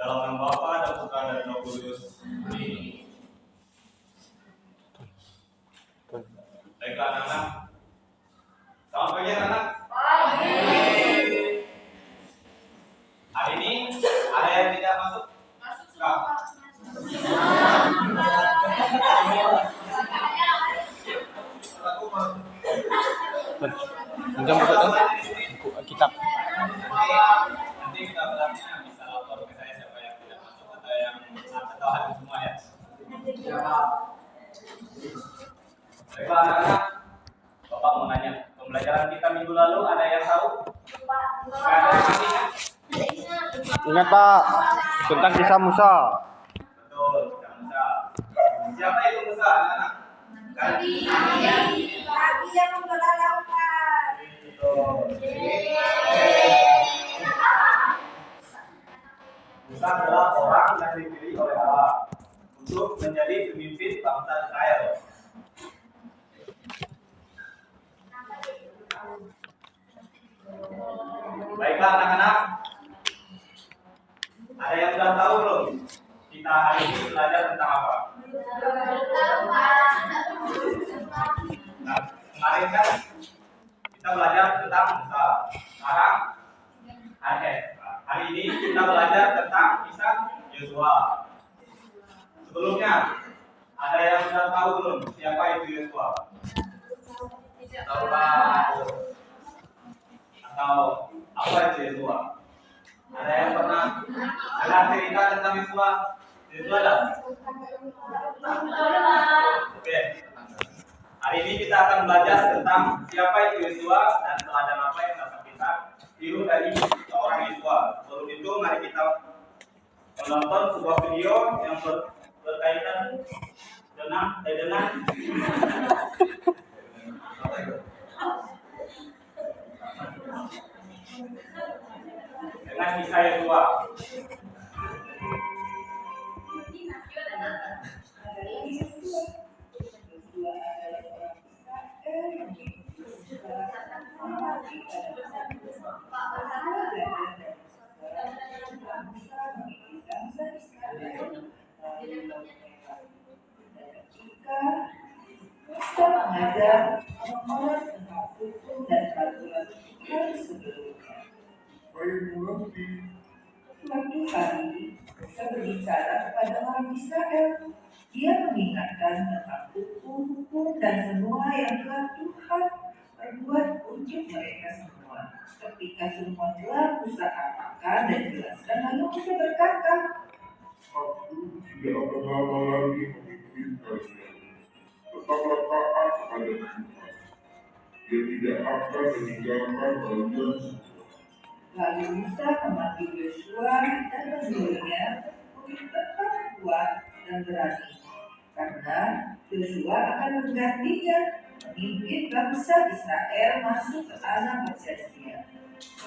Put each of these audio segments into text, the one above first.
Dalam nama Bapa dan Putra dan Roh Kudus. Amin. Baiklah anak-anak. Selamat pagi anak-anak. Hari ini ada yang tidak masuk? Masuk semua. Pinjam buku kitab. Nanti kita belakangnya bisa lapor ke saya siapa yang tidak masuk atau hadir semua ya. Baiklah anak-anak, Bapak mau nanya, pembelajaran kita minggu lalu ada yang tahu? Ada yang ingat? Ingat Pak, tentang kisah Musa. Betul, kisah Musa. Siapa itu Musa anak-anak? Nabi yang membelah lautan. Musa adalah orang yang dipilih oleh Allah untuk menjadi pemimpin bangsa Israel. Baiklah anak-anak, ada yang sudah tahu belum? Kita hari ini belajar tentang apa? Nah, kemarin kan kita belajar tentang Musa. Sekarang hari ini kita belajar tentang kisah Yosua. Sebelumnya, ada yang sudah tahu belum siapa itu Yosua? Tahu Pak? Atau apa itu Yosua? Ada yang pernah dengar cerita tentang Yosua? Yosua ada? Oke. Hari ini kita akan belajar tentang siapa itu Yosua dan teladan apa yang dapat kita tiru dari seorang Yosua. Sebelum itu, mari kita menonton sebuah video yang berkaitan dengan kisah Yosua. Kita mengajar orang-orang tentang hukum dan peraturan Tuhan sebelumnya. Suatu hari, Musa berbicara kepada orang Israel. Dia mengingatkan tentang hukum-hukum dan semua yang telah Tuhan perbuat untuk mereka semua. Ketika semua telah Musa katakan dan jelaskan, lalu Musa berkata, Aku tidak akan lama lagi memimpin kalian. Tetaplah taat kepada Tuhan. Dia tidak akan meninggalkan kalian semua. Lalu Musa memanggil Yosua dan menyuruhnya untuk tetap kuat dan berani, karena Yosua akan menggantinya memimpin bangsa Israel masuk ke tanah perjanjian.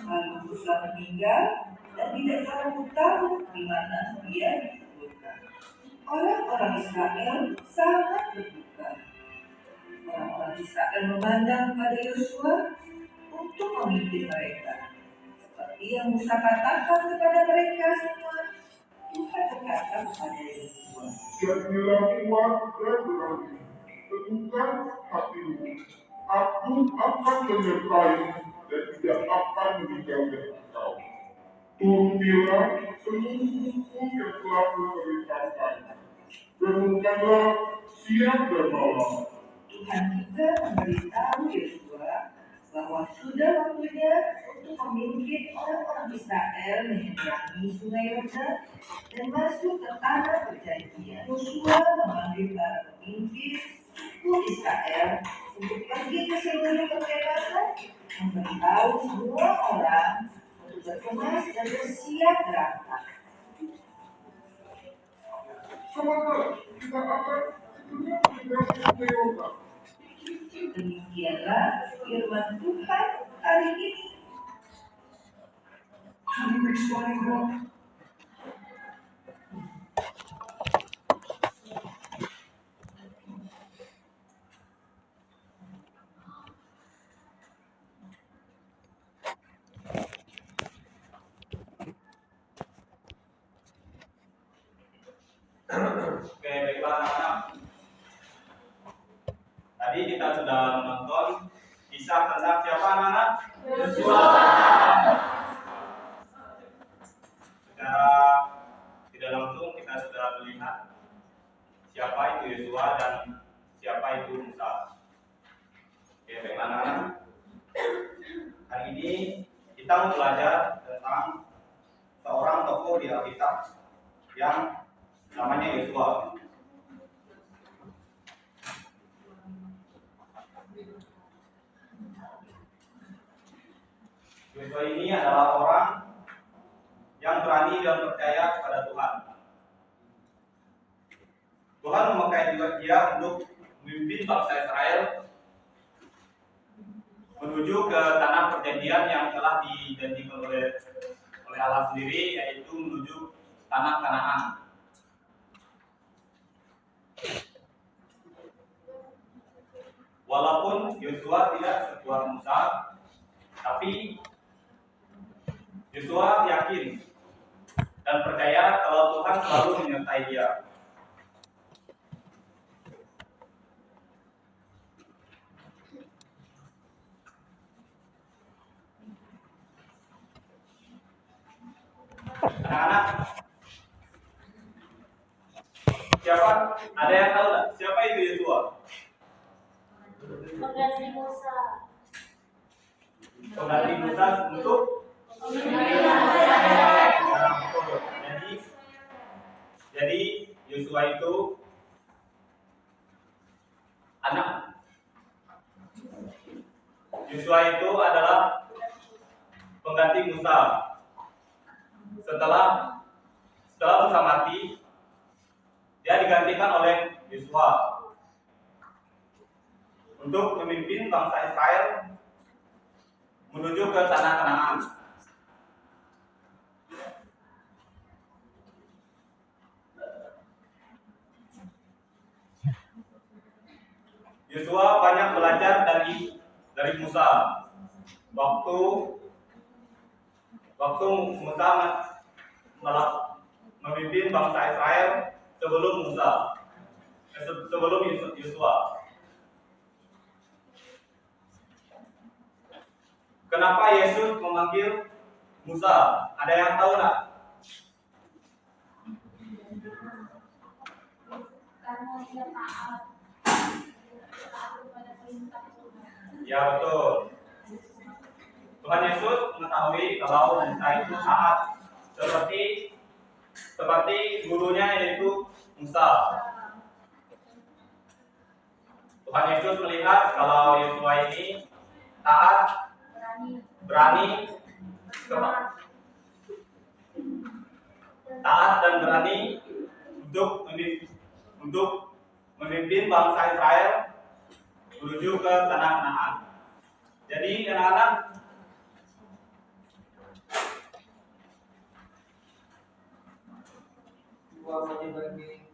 Lalu Musa meninggal dan tidak seorang tahu di mana dia dikuburkan. Orang-orang Israel sangat berduka. Orang-orang Israel memandang pada Yosua untuk memimpin mereka. Seperti yang Musa katakan kepada mereka semua, Tuhan berkata kepada Yosua, Jadilah kuat dan berani. Teguhkan hatimu. Aku akan menyertai dan tidak akan meninggalkan engkau. Turutilah seluruh hukum yang telah kuperintahkan. Renungkanlah siang dan malam. Tuhan juga memberitahu Yosua bahwa sudah waktunya untuk memimpin orang-orang Israel menyeberangi sungai Yordan dan masuk ke tanah perjanjian. Yosua memanggil para pemimpin suku Israel untuk pergi ke seluruh perbatasan, memberitahu semua orang untuk berkemas dan bersiap berangkat. Sementara kita akan segera meninggalkan sungai Yordan. Demikianlah firman Tuhan hari ini. Can you explain that? Secara tidak langsung kita sudah melihat siapa itu Yosua dan siapa itu Musa. Oke, baik anak-anak. Hari ini kita mau belajar tentang seorang tokoh di Alkitab yang namanya Yosua. Yosua ini adalah orang yang berani dan percaya kepada Tuhan. Tuhan memakai juga dia untuk memimpin bangsa Israel menuju ke tanah perjanjian yang telah dijanjikan oleh Allah sendiri, yaitu menuju tanah Kanaan. Walaupun Yosua tidak sekuat Musa, tapi Yosua yakin dan percaya kalau Tuhan selalu menyertai dia. Anak-anak, siapa? Ada yang tahu nggak? Siapa itu Yosua? Pengganti Musa. Pengganti Musa untuk jadi Yosua itu anak. Yosua itu adalah pengganti Musa. Setelah Musa mati, dia digantikan oleh Yosua untuk memimpin bangsa Israel menuju ke tanah Kanaan. Yosua banyak belajar dari Musa. Waktu Musa memimpin bangsa Israel sebelum Yosua. Kenapa Yesus memanggil Musa? Ada yang tahu nggak? Karena dia taat kepada perintah Tuhan. Ya betul. Tuhan Yesus mengetahui kalau Musa itu taat seperti gurunya yaitu Musa. Tuhan Yesus melihat kalau Yosua ini taat, berani, taat dan berani untuk memimpin bangsa Israel menuju ke tanah Kanaan. Jadi anak-anak,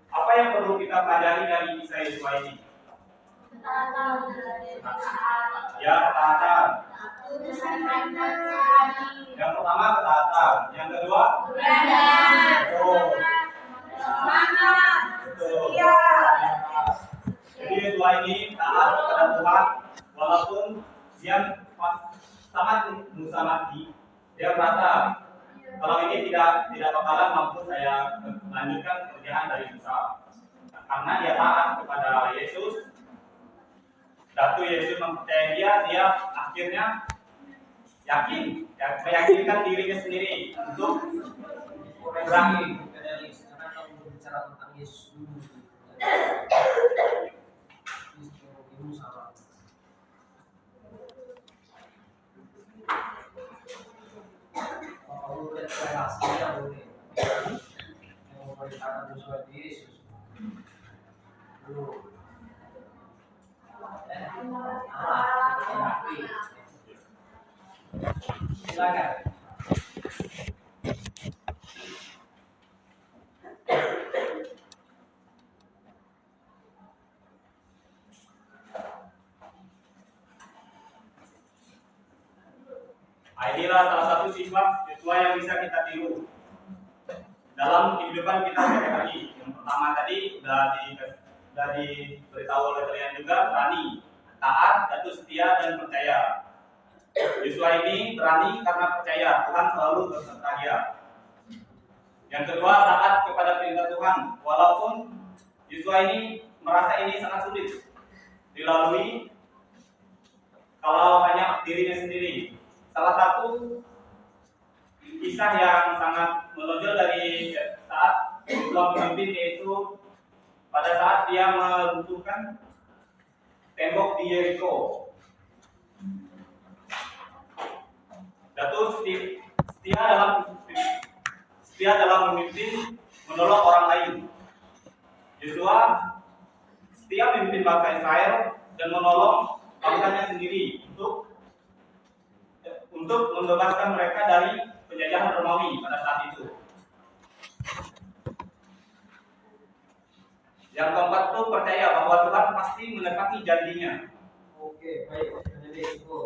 apa yang perlu kita pelajari dari kisah Yosua ini? Ya, ketaatan. Yang pertama ketaatan, yang kedua betul. Jadi Yosua ini taat kepada Tuhan walaupun dia sangat Musa mati. Dia merasa kalau ini tidak bakalan mampu saya lanjutkan pekerjaan dari Musa. Karena dia taat kepada Yesus. Satu Yesus mempercayai dia akhirnya meyakinkan dirinya sendiri untuk berani. Karena kalau berbicara tentang Yesus dulu, kalau relasinya boleh, yang memberitakan sesuatu Yesus dulu. Silakan. Inilah salah satu sifat Yosua yang bisa kita tiru dalam kehidupan kita sehari-hari. Yang pertama tadi sudah diberitahu oleh kalian juga, berani, taat, jatuh setia dan percaya. Yosua ini berani karena percaya Tuhan selalu beserta dia. Yang kedua, taat kepada perintah Tuhan. Walaupun Yosua ini merasa ini sangat sulit dilalui kalau hanya dirinya sendiri. Salah satu kisah yang sangat menonjol dari saat Yosua memimpin yaitu pada saat dia meruntuhkan tembok di Yeriko. Datuk setia dalam memimpin, menolong orang lain. Yosua setia memimpin bangsa Israel dan menolong bangsanya sendiri untuk membebaskan mereka dari penjajahan Romawi pada saat itu. Yang keempat itu percaya bahwa Tuhan pasti menepati janjinya. Oke, baik. Jadi itu